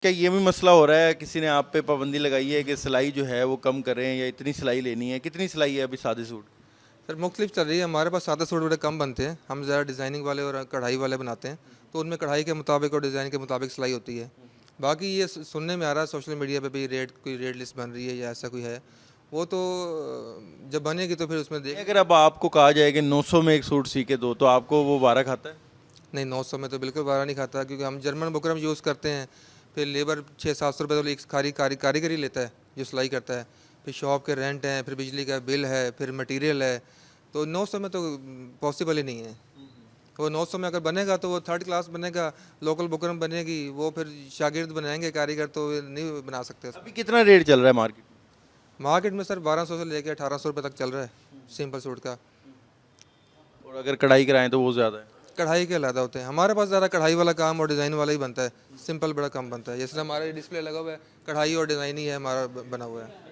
क्या ये भी मसला हो रहा है, किसी ने आप पे पाबंदी लगाई है कि सिलाई जो है वो कम करें या इतनी सिलाई लेनी है? कितनी सिलाई है अभी सादे सूट? सर मुख्तलिफ चल रही है। हमारे पास सादा सूट बड़े कम बनते हैं, हम ज़्यादा डिज़ाइनिंग वाले और कढ़ाई वाले बनाते हैं, तो उनमें कढ़ाई के मुताबिक और डिज़ाइन के मुताबिक सिलाई होती है। बाकी ये सुनने में आ रहा है सोशल मीडिया पे भी रेट, कोई रेट लिस्ट बन रही है या ऐसा कोई है, वो तो जब बनेगी तो फिर उसमें देख। अगर अब आपको कहा जाए कि 900 में एक सूट सी के दो, तो आपको वो वारा खाता है? नहीं, 900 में तो बिल्कुल वारा नहीं खाता, क्योंकि हम जर्मन बुकरम यूज़ करते हैं। फिर लेबर 600-700 रुपये तो एक कारीगर ही लेता है जो सिलाई करता है। फिर शॉप के रेंट हैं, फिर बिजली का बिल है, फिर मटेरियल है, तो 900 में तो पॉसिबल ही नहीं है। वो 900 में अगर बनेगा तो वो थर्ड क्लास बनेगा, लोकल बुकरम बनेगी, वो फिर शागिर्द बनाएंगे कारीगर, तो नहीं बना सकते। अभी कितना रेट चल रहा है मार्केट में? मार्केट में सर 1200 से लेकर 1800 रुपये तक चल रहा है सिंपल सूट का। और अगर कढ़ाई कराएं तो वो ज़्यादा है? कढ़ाई के अलग होते हैं, हमारे पास ज़्यादा कढ़ाई वाला काम और डिज़ाइन वाला ही बनता है, सिंपल बड़ा कम बनता है। जैसे हमारा डिस्प्ले लगा हुआ है, कढ़ाई और डिज़ाइन ही है हमारा बना हुआ है।